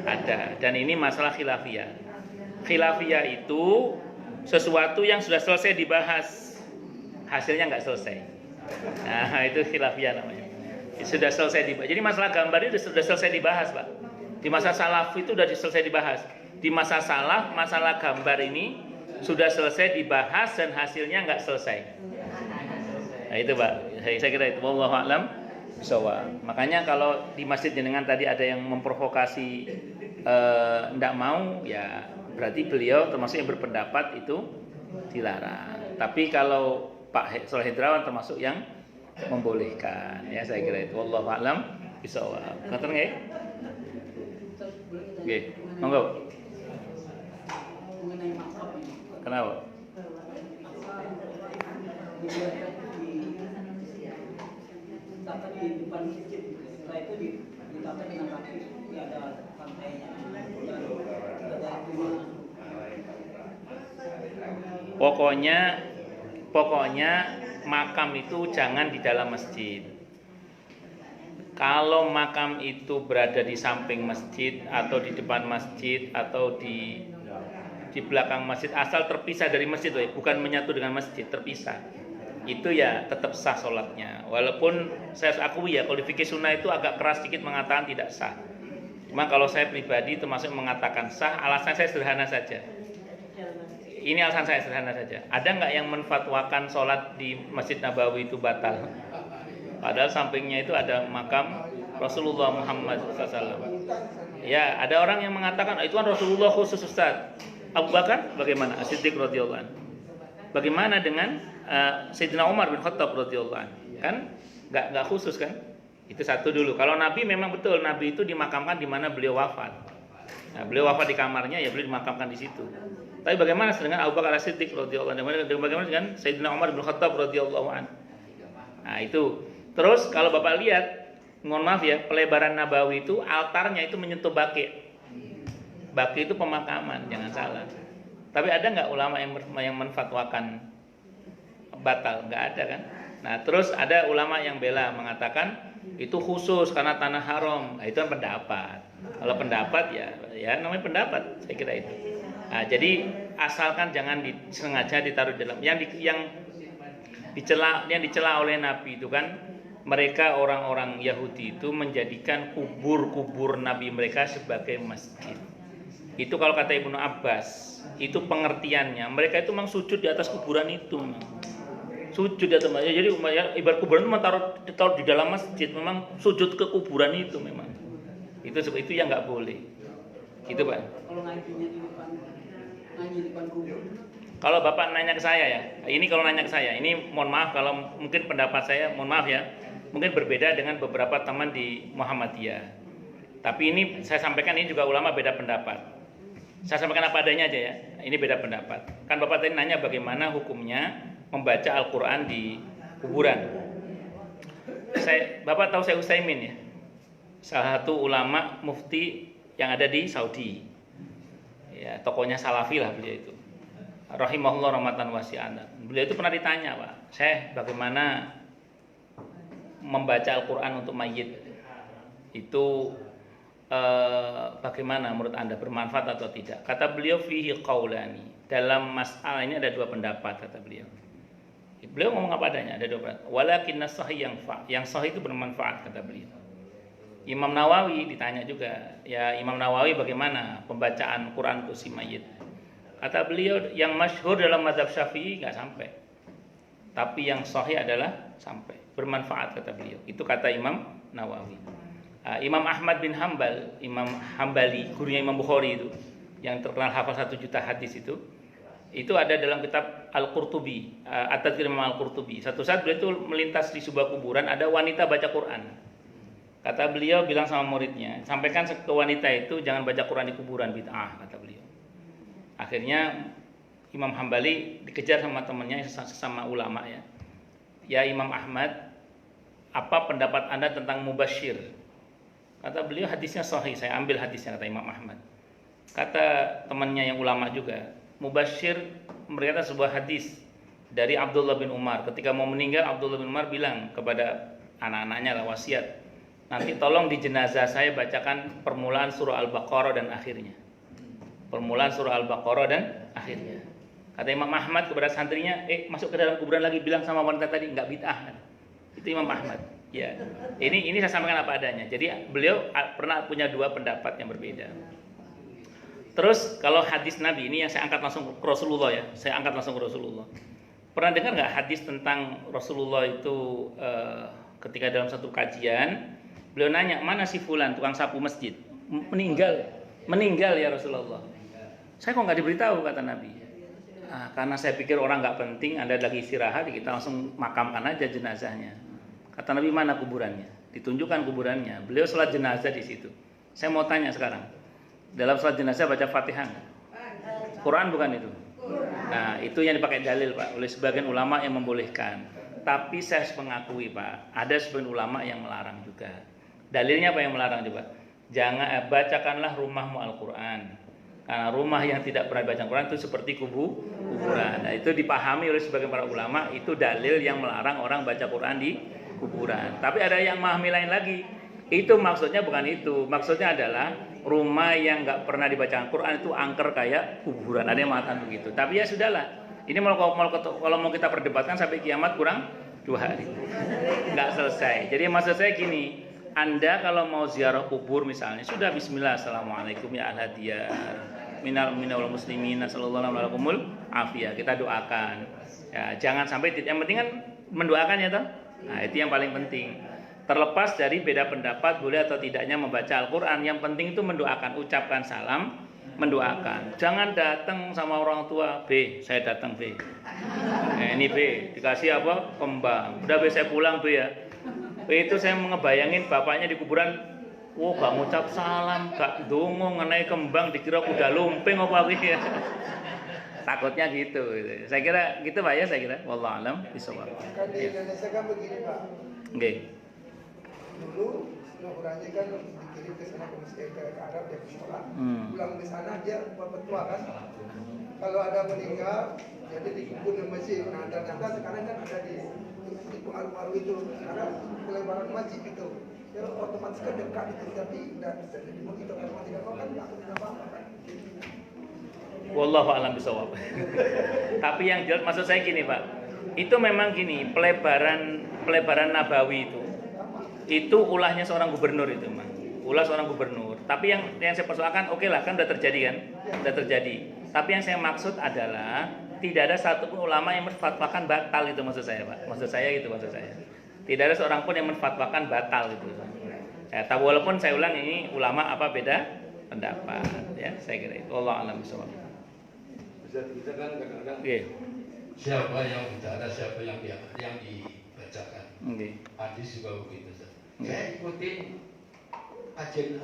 Ada. Dan ini masalah khilafiyah. Khilafiyah itu sesuatu yang sudah selesai dibahas, hasilnya nggak selesai. Nah, itu khilafiyah namanya. Sudah selesai dibahas. Jadi masalah gambar itu sudah selesai dibahas, Pak. Di masa salaf itu sudah selesai dibahas. Di masa salaf, masalah gambar ini sudah selesai dibahas dan hasilnya nggak selesai. Nah, itu, Pak. Saya kira itu. Wallahu a'lam bishawab. Makanya kalau di masjid jenengan tadi ada yang memprovokasi ndak mau, ya berarti beliau termasuk yang berpendapat itu dilarang. Tapi kalau Pak Soleh Hendrawan termasuk yang membolehkan, ya saya kira itu. Wallahu a'lam bishawab. Ngoten nggih? Nggih. Monggo. Kenapa? Di depan masjid, setelah itu ditata dengan kaki, ada pantainya, Pokoknya makam itu jangan di dalam masjid. Kalau makam itu berada di samping masjid atau di depan masjid atau di belakang masjid, asal terpisah dari masjid, bukan menyatu dengan masjid, terpisah, itu ya tetap sah sholatnya. Walaupun saya akui ya, kalau di fikih sunnah itu agak keras sedikit mengatakan tidak sah. Cuma kalau saya pribadi termasuk mengatakan sah, alasan saya sederhana saja. Ini alasan saya sederhana saja. Ada nggak yang menfatwakan sholat di Masjid Nabawi itu batal? Padahal sampingnya itu ada makam Rasulullah Muhammad SAW. Ya, ada orang yang mengatakan itu kan Rasulullah khusus Ustaz. Abu Bakar bagaimana? As-Siddiq radhiyallahu anhu. Bagaimana dengan Sayyidina Umar bin Khattab radhiyallahu anhu? Kan nggak khusus kan? Itu satu dulu. Kalau Nabi memang betul, Nabi itu dimakamkan di mana beliau wafat. Nah, beliau wafat di kamarnya, ya beliau dimakamkan di situ. Tapi bagaimana dengan Abu Bakar As-Siddiq radhiyallahu anhu? Bagaimana dengan Sayyidina Umar bin Khattab radhiyallahu anhu? Nah, itu. Terus kalau Bapak lihat, mohon maaf ya, pelebaran Nabawi itu altarnya itu menyentuh baqi'. Baqi' itu pemakaman, jangan salah. Tapi ada nggak ulama yang menfatwakan batal? Nggak ada kan? Nah, terus ada ulama yang bela mengatakan itu khusus karena tanah haram. Nah, itu kan pendapat. Kalau pendapat ya namanya pendapat, saya kira itu. Nah, jadi asalkan jangan sengaja ditaruh dalam yang dicela oleh Nabi itu kan, mereka orang-orang Yahudi itu menjadikan kubur-kubur Nabi mereka sebagai masjid. Itu kalau kata Ibnu Abbas, itu pengertiannya. Mereka itu memang sujud di atas kuburan itu. Sujud di atas, jadi ibarat kuburan itu ditaruh di dalam masjid, memang sujud ke kuburan itu memang. Itu yang nggak boleh. Itu, Pak. Kalau ngajinya di depan kubur. Kalau Bapak nanya ke saya ya, ini kalau nanya ke saya, ini mohon maaf kalau mungkin pendapat saya, mohon maaf ya, mungkin berbeda dengan beberapa teman di Muhammadiyah. Tapi ini saya sampaikan, ini juga ulama beda pendapat. Saya sampaikan apa adanya aja ya, ini beda pendapat. Kan Bapak tadi nanya bagaimana hukumnya membaca Al-Quran di kuburan. Bapak tahu saya Utsaimin ya, salah satu ulama mufti yang ada di Saudi. Ya, tokohnya Salafi lah beliau itu. Rahimahullah rahmatan wasi'an. Beliau itu pernah ditanya, Pak, Syekh, bagaimana membaca Al-Quran untuk mayit itu bagaimana menurut Anda, bermanfaat atau tidak? Kata beliau, fihi qaulani. Dalam masalah ini ada dua pendapat, kata beliau. Beliau ngomong apa adanya, ada dua pendapat. Walakinna sahih yang sahih itu bermanfaat, kata beliau. Imam Nawawi ditanya juga, ya Imam Nawawi bagaimana pembacaan Quran untuk si mayit? Kata beliau, yang masyhur dalam mazhab Syafi'i nggak sampai, tapi yang sahih adalah sampai, bermanfaat, kata beliau. Itu kata Imam Nawawi. Imam Ahmad bin Hambal, Imam Hambali, gurunya Imam Bukhari itu, yang terkenal hafal 1 juta hadis itu ada dalam kitab Al-Qurtubi, At-Tadhkir Imam Al-Qurtubi. Satu saat beliau itu melintas di sebuah kuburan, ada wanita baca Quran. Kata beliau bilang sama muridnya, sampaikan ke wanita itu jangan baca Quran di kuburan, bid'ah, kata beliau. Akhirnya Imam Hambali dikejar sama temannya sesama ulama ya. Ya Imam Ahmad, apa pendapat Anda tentang mubasyir? Kata beliau hadisnya sahih, saya ambil hadisnya, kata Imam Ahmad. Kata temannya yang ulama juga, mubasyir berkata sebuah hadis dari Abdullah bin Umar. Ketika mau meninggal, Abdullah bin Umar bilang kepada anak-anaknya lah wasiat, nanti tolong di jenazah saya bacakan permulaan surah Al-Baqarah dan akhirnya. Permulaan surah Al-Baqarah dan akhirnya. Kata Imam Ahmad kepada santrinya, masuk ke dalam kuburan lagi, bilang sama wanita tadi, nggak bid'ah. Itu Imam Ahmad. Ya, ini saya sampaikan apa adanya. Jadi beliau pernah punya dua pendapat yang berbeda. Terus kalau hadis Nabi ini yang saya angkat langsung ke Rasulullah ya, saya angkat langsung ke Rasulullah. Pernah dengar nggak hadis tentang Rasulullah itu ketika dalam satu kajian, beliau nanya, mana si fulan tukang sapu masjid? Meninggal ya Rasulullah. Saya kok nggak diberitahu, kata Nabi. Karena saya pikir orang nggak penting, Anda lagi istirahat, kita langsung makamkan aja jenazahnya. Kata Nabi, mana kuburannya? Ditunjukkan kuburannya. Beliau sholat jenazah di situ. Saya mau tanya sekarang, dalam sholat jenazah baca Fatihah nggak? Quran bukan itu? Nah, itu yang dipakai dalil Pak oleh sebagian ulama yang membolehkan. Tapi saya harus mengakui Pak, ada sebagian ulama yang melarang juga. Dalilnya apa yang melarang coba? Jangan bacakanlah rumahmu Al-Quran. Karena rumah yang tidak pernah dibaca Al-Quran itu seperti kuburan. Nah, itu dipahami oleh sebagian para ulama, itu dalil yang melarang orang baca Quran di kuburan. Tapi ada yang memahami lain lagi. Itu maksudnya bukan itu. Maksudnya adalah rumah yang nggak pernah dibaca Al-Quran itu angker kayak kuburan. Ada yang mengatakan begitu. Tapi ya sudahlah. Ini kalau mau kita perdebatkan sampai kiamat kurang 2 hari. Nggak selesai. Jadi maksud saya gini. Anda kalau mau ziarah kubur misalnya, sudah bismillah, assalamualaikum ya ahla diyar, minal wal muslimin, sallallahu alaihi wasallam afiyah. Kita doakan. Ya, jangan sampai yang penting kan mendoakan ya toh. Nah, itu yang paling penting. Terlepas dari beda pendapat boleh atau tidaknya membaca Al-Qur'an, yang penting itu mendoakan, ucapkan salam, mendoakan. Jangan datang sama orang tua, B, saya datang B. Ini B, dikasih apa? Kembang. Udah B, saya pulang B ya. Itu saya ngebayangin bapaknya di kuburan, gak ngucap salam, gak dongo ngenai kembang, dikira kuda lumping apa gitu ya. Takutnya gitu. Saya kira gitu Pak ya, saya kira. Wallahu alam bisawab. Kan di Indonesia kan begini Pak. Nggih. Dulu orangnya kan dikirim ke sana ke Arab ya ke sekolah. Pulang ke sana dia berpetua kan. Kalau ada meninggal, jadi dikubur di masjid. Nah, ternyata sekarang kan ada di pengaruh-pengaruh itu, sekarang pelebaran masjid itu, ya otomatis kan dekat itu, tapi tidak begitu kalau tidak mau kan nggak apa-apa kan. Wallahu a'lam bishawab. Tapi yang jelas maksud saya gini Pak, itu memang gini, pelebaran Nabawi itu ulahnya seorang gubernur itu Mas. Ulah seorang gubernur. Tapi yang saya persoalkan, oke lah kan udah terjadi kan, udah terjadi. Tapi yang saya maksud adalah tidak ada satupun ulama yang menfatwakan batal itu maksud saya Pak. Maksud saya gitu maksud saya. Tidak ada seorang pun yang menfatwakan batal itu. Ya, tapi walaupun saya ulang ini ulama apa beda pendapat ya, saya kira itu. Allah alam bisawab. Bisa kan kadang-kadang siapa yang bicara, siapa yang dibacakan. Hadis juga begitu. Saya ikutin kajian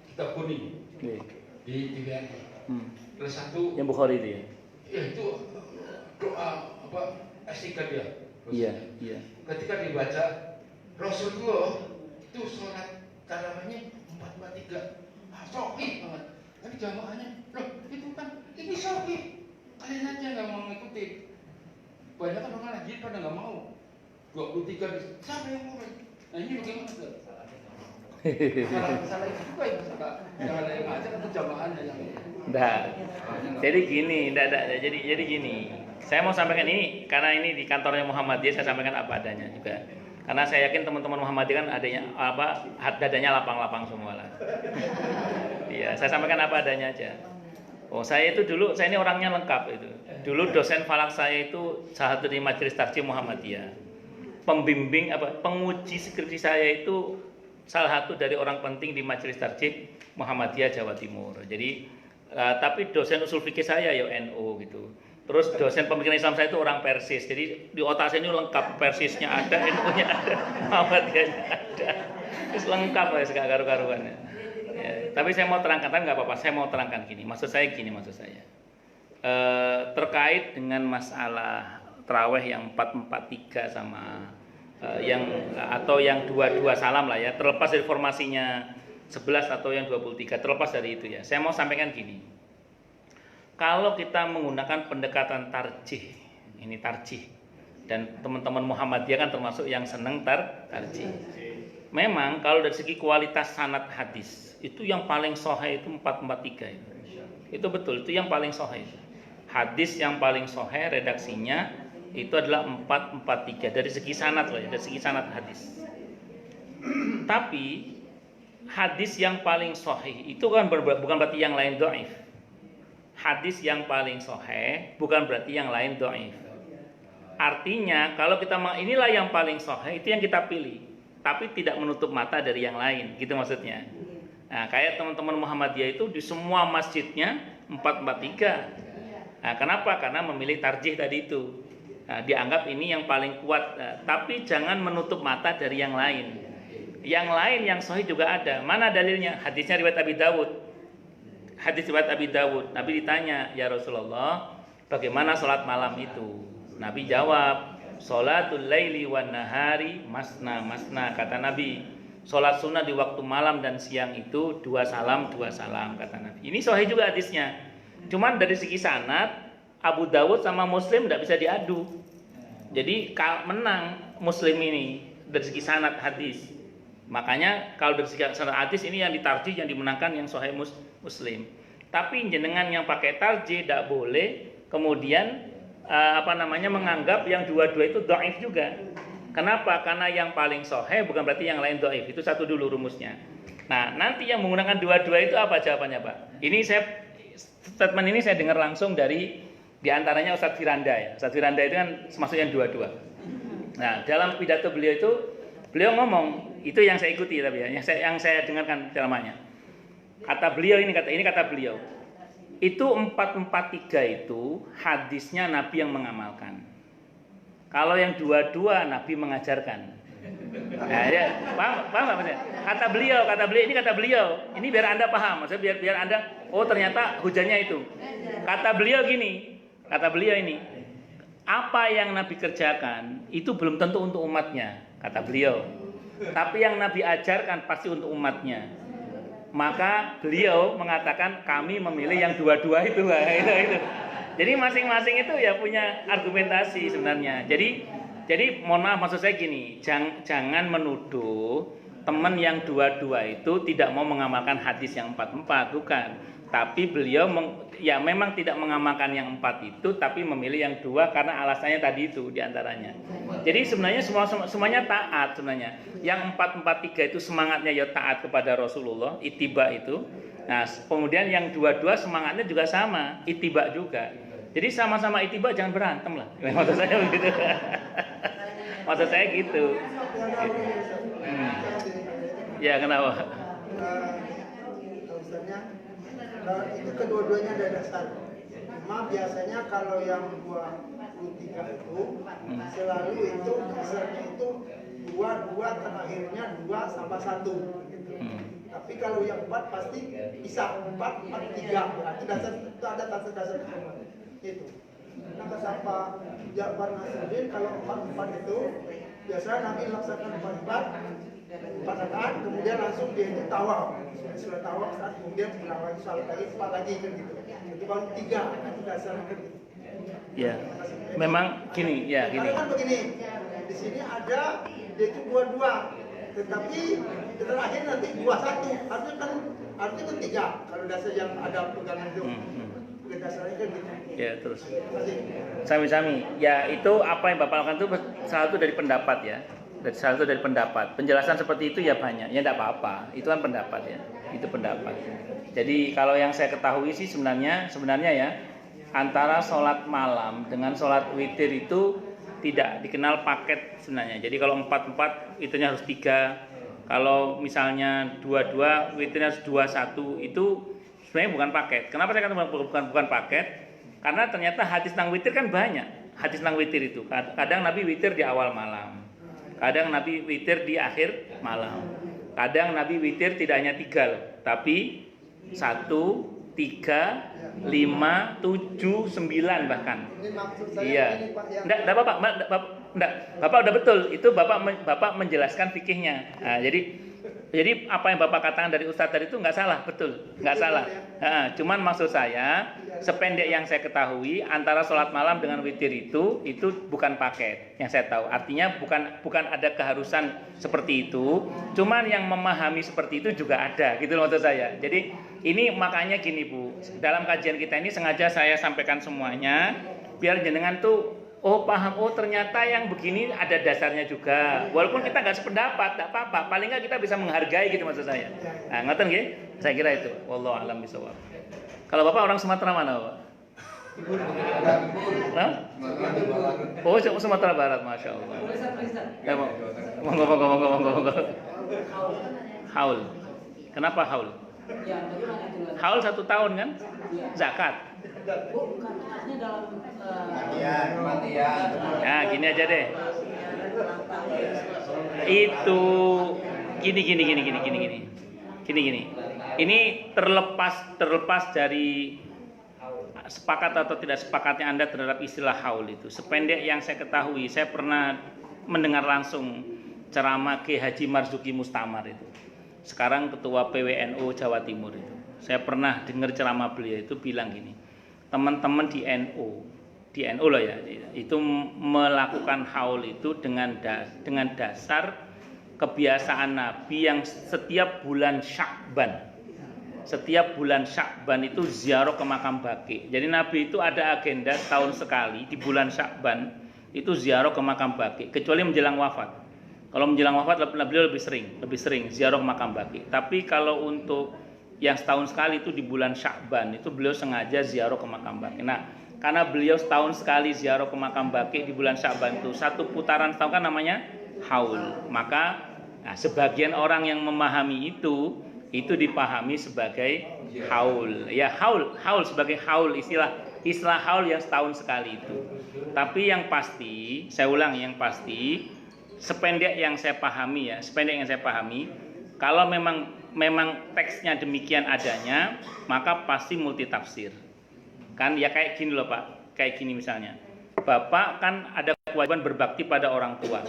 kitab kuning di TVRI. Kelas 1 yang Bukhari itu ya. Ya itu doa apa S3 dia. Iya. Ketika dibaca Rasulullah itu sholat tarawihnya 4-4-3. Sahih banget. Tapi jamaahnya, loh itu kan ini sahih. Kalian aja nggak mau ngikutin. Banyak kan orang lagi pada nggak mau. 23 siapa yang mau? Nah ini bagaimana tuh? Salah itu juga ya masalah. Jangan yang ngajak atau jamaahnya yang. Jadi gini, jadi gini. Saya mau sampaikan ini karena ini di kantornya Muhammadiyah, saya sampaikan apa adanya juga. Karena saya yakin teman-teman Muhammadiyah kan adanya apa dadanya lapang-lapang semua lah. Iya, saya sampaikan apa adanya aja. Saya itu dulu, saya ini orangnya lengkap itu. Dulu dosen falak saya itu salah satu di Majelis Tarjih Muhammadiyah. Pembimbing penguji skripsi saya itu salah satu dari orang penting di Majelis Tarjih Muhammadiyah Jawa Timur. Jadi tapi dosen usul fikih saya ya NU gitu. Terus dosen pemikiran Islam saya itu orang Persis. Jadi di otak saya ini lengkap, Persisnya ada, NU-nya ada, Muhammadiyahnya ada. Terus lengkap ya segala karu-karuannya. Ya, tapi saya mau terangkan, tapi nggak apa-apa. Saya mau terangkan gini. Maksud saya terkait dengan masalah taraweh yang 4-4-3 sama yang atau yang 2-2 salam lah ya. Terlepas dari formasinya 11 atau yang 23, terlepas dari itu ya. Saya mau sampaikan gini. Kalau kita menggunakan pendekatan tarjih, ini tarjih. Dan teman-teman Muhammadiyah kan termasuk yang senang tarjih. memang kalau dari segi kualitas sanad hadis itu yang paling sahih itu 443 itu. Itu betul, itu yang paling sahih. Hadis yang paling sahih redaksinya itu adalah 443 dari segi sanad loh ya, dari segi sanad hadis. Tapi hadis yang paling sahih itu kan bukan berarti yang lain dhaif. Hadis yang paling sahih bukan berarti yang lain dhaif. Artinya kalau kita inilah yang paling sahih itu yang kita pilih, tapi tidak menutup mata dari yang lain, gitu maksudnya. Nah, kayak teman-teman Muhammadiyah itu di semua masjidnya 443. Nah, kenapa? Karena memilih tarjih tadi itu. Nah, dianggap ini yang paling kuat, tapi jangan menutup mata dari yang lain. Yang lain yang sahih juga ada. Mana dalilnya? Hadisnya riwayat Abi Dawud. Hadis riwayat Abi Dawud. Nabi ditanya, "Ya Rasulullah, bagaimana sholat malam itu?" Nabi jawab, "Sholatul laili wan nahari masna masna." Kata Nabi, sholat sunnah di waktu malam dan siang itu 2 salam kata Nabi. Ini sahih juga hadisnya. Cuman dari segi sanad Abu Dawud sama Muslim tidak bisa diadu. Jadi menang Muslim ini dari segi sanad hadis. Makanya kalau dari segi sanad hadis ini yang ditarjih, yang dimenangkan yang sahih Muslim. Tapi jenengan yang pakai tarjih tidak boleh kemudian menganggap yang dua-dua itu dhaif juga. Kenapa? Karena yang paling sahih bukan berarti yang lain dhaif. Itu satu dulu rumusnya. Nah, nanti yang menggunakan dua-dua itu apa jawabannya, Pak? Statement ini saya dengar langsung dari diantaranya Ustadz Firanda ya. Ustadz Firanda itu kan maksudnya dua-dua. Nah, dalam pidato beliau itu beliau ngomong, itu yang saya ikuti tapi ya, yang saya dengarkan ceramahnya. Kata beliau ini kata beliau. Itu 443 itu hadisnya Nabi yang mengamalkan. Kalau yang dua-dua Nabi mengajarkan. Nah, ya, paham nggak maksudnya? Kata beliau. Ini biar Anda paham, maksudnya biar Anda, oh ternyata hujannya itu. Kata beliau ini, apa yang Nabi kerjakan itu belum tentu untuk umatnya, kata beliau. Tapi yang Nabi ajarkan pasti untuk umatnya. Maka beliau mengatakan kami memilih yang dua-dua itu. Jadi masing-masing itu ya punya argumentasi sebenarnya. Jadi mohon maaf maksud saya gini, jangan menuduh teman yang dua-dua itu tidak mau mengamalkan hadis yang 44, bukan. Tapi beliau memang tidak mengamalkan yang 4 itu, tapi memilih yang 2 karena alasannya tadi itu diantaranya. Jadi sebenarnya semuanya taat sebenarnya. Yang 443 itu semangatnya ya taat kepada Rasulullah, ittiba itu. Nah, kemudian yang 22 semangatnya juga sama, ittiba juga. Jadi sama-sama ittiba jangan berantem lah. Maksud saya begitu. Maksud saya gitu. Ya kenapa? Itu kedua-duanya ada dasar. Cuma biasanya kalau yang 23 itu selalu itu dasarnya itu 2 terakhirnya 2 sama 1 gitu. Tapi kalau yang 4 pasti bisa 4, 4, 3. Berarti dasar itu ada dasar semua. Itu. Nah, kata Ja'far Nasruddin kalau 4 itu biasanya Nabi laksanakan 4 rakaat, kemudian langsung dia itu tawaf. Sudah tawaf saat kemudian pulang lagi salat lagi 4 lagi kan gitu. Itu baru 3 itu dasarnya kan gitu. Ya. Memang gini. Karena kan begini. Di sini ada dia itu 22. Tetapi terakhir nanti 21. Artinya kan 3 kalau dasar yang ada pegangan itu. Dasarnya kan gitu. Ya, terus. Sami-sami. Ya, itu apa yang Bapak lakukan itu salah satu dari pendapat ya. Dari pendapat. Penjelasan seperti itu ya banyak. Ya enggak apa-apa. Itu kan pendapat ya. Itu pendapat. Jadi kalau yang saya ketahui sih sebenarnya ya antara sholat malam dengan sholat witir itu tidak dikenal paket sebenarnya. Jadi kalau 4 itunya harus 3. Kalau misalnya 2 witirnya harus 2-1 itu sebenarnya bukan paket. Kenapa saya katakan bukan paket? Karena ternyata hadis tentang witir kan banyak. Hadis tentang witir itu. Kadang Nabi witir di awal malam. Kadang Nabi witir di akhir malam. Kadang Nabi witir tidak hanya 3 loh, tapi 1, 3, 5, 7, 9 bahkan. Ini maksud saya iya. ini Pak yang Enggak, Bapak udah betul. Itu Bapak menjelaskan fikihnya. Nah, jadi Jadi apa yang Bapak katakan dari Ustadz tadi itu nggak salah, betul, nggak salah. Cuman maksud saya, sependek yang saya ketahui, antara sholat malam dengan witir itu bukan paket yang saya tahu. Artinya bukan ada keharusan seperti itu. Cuman yang memahami seperti itu juga ada, gitu loh maksud saya. Jadi ini makanya gini Bu, dalam kajian kita ini sengaja saya sampaikan semuanya, biar jenengan tuh paham, ternyata yang begini ada dasarnya juga. Walaupun kita nggak sependapat, nggak apa-apa. Paling nggak kita bisa menghargai gitu maksud saya. Nah, ngoten nggih? Saya kira itu. Wallahu a'lam bishawab. Kalau Bapak orang Sumatera mana, Pak? Nah? Oh, Sumatera Barat, Masya Allah. Ya, monggo. Haul. Kenapa haul? Haul 1 tahun kan? Zakat. Bukan, artinya dalam Kematian. Nah, gini aja deh. Itu gini. Ini terlepas dari sepakat atau tidak sepakatnya Anda terhadap istilah haul itu. Sependek yang saya ketahui, saya pernah mendengar langsung ceramah Ki Haji Marzuki Mustamar itu. Sekarang ketua PWNU Jawa Timur itu. Saya pernah dengar ceramah beliau itu bilang gini. Teman-teman di NU loh ya, itu melakukan haul itu dengan dasar kebiasaan Nabi yang setiap bulan Sya'ban itu ziarah ke makam Baqi. Jadi Nabi itu ada agenda tahun sekali di bulan Sya'ban itu ziarah ke makam Baqi, kecuali menjelang wafat. Kalau menjelang wafat beliau lebih sering ziarah ke makam Baqi. Tapi kalau untuk yang setahun sekali itu di bulan Sya'ban itu beliau sengaja ziarah ke makam Baqi. Nah, karena beliau setahun sekali ziarah ke makam Baqi di bulan Sya'ban itu satu putaran setahun kan namanya haul. Maka sebagian orang yang memahami itu dipahami sebagai haul. Ya haul sebagai haul, istilah haul yang setahun sekali itu. Tapi yang pasti, saya ulang yang pasti, sependek yang saya pahami, kalau memang teksnya demikian adanya, maka pasti multi tafsir. Kan ya kayak gini loh Pak, kayak gini misalnya. Bapak kan ada kewajiban berbakti pada orang tua.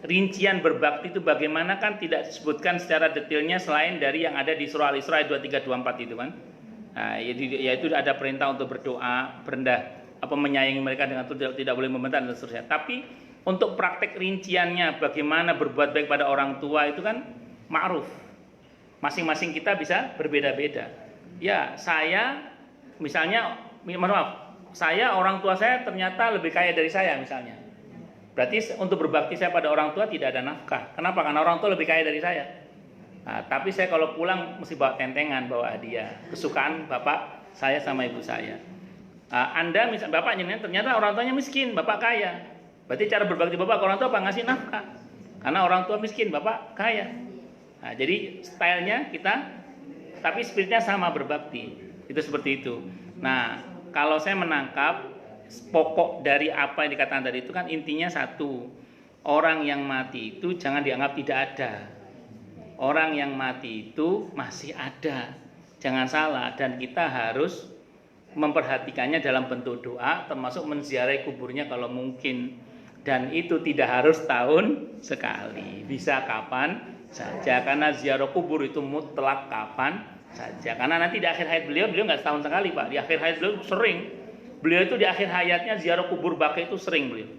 Rincian berbakti itu bagaimana kan tidak disebutkan secara detailnya selain dari yang ada di surah Al-Isra 23-24 itu kan. Nah, yaitu ada perintah untuk berdoa, menyayangi mereka dengan tidak boleh membentak dan seterusnya. Tapi untuk praktek rinciannya bagaimana berbuat baik pada orang tua itu kan ma'ruf. Masing-masing kita bisa berbeda-beda. Ya, saya misalnya, saya orang tua saya ternyata lebih kaya dari saya misalnya. Berarti untuk berbakti saya pada orang tua tidak ada nafkah. Kenapa? Karena orang tua lebih kaya dari saya. Nah, tapi saya kalau pulang mesti bawa tentengan, bawa hadiah. Kesukaan bapak saya sama ibu saya. Anda misalnya bapak ternyata orang tuanya miskin, bapak kaya. Berarti cara berbakti bapak ke orang tua apa? Ngasih nafkah. Karena orang tua miskin, bapak kaya. Nah, jadi stylenya kita, tapi spiritnya sama berbakti. Itu seperti itu. Nah, kalau saya menangkap pokok dari apa yang dikatakan tadi itu kan intinya satu. Orang yang mati itu jangan dianggap tidak ada. Orang yang mati itu masih ada. Jangan salah, dan kita harus memperhatikannya dalam bentuk doa, termasuk menziarahi kuburnya kalau mungkin. Dan itu tidak harus tahun sekali, bisa kapan saja, karena ziarah kubur itu mutlak kapan saja. Karena nanti di akhir hayat beliau nggak setahun sekali Pak, di akhir hayat beliau sering. Beliau itu di akhir hayatnya ziarah kubur Baqi itu sering beliau,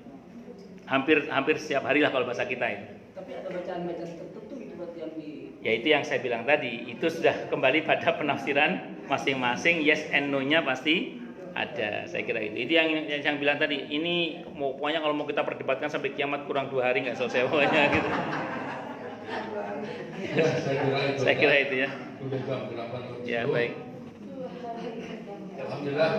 hampir setiap hari lah kalau bahasa kita itu. Tapi ada bacaan-bacaan tertentu itu buat yang di. Ya itu yang saya bilang tadi, itu sudah kembali pada penafsiran masing-masing. Yes and no-nya pasti ada, saya kira itu. Itu yang bilang tadi. Ini pokoknya kalau mau kita perdebatkan sampai kiamat kurang 2 hari nggak selesai pokoknya gitu. Saya kira itu ya. Ya baik. Alhamdulillah.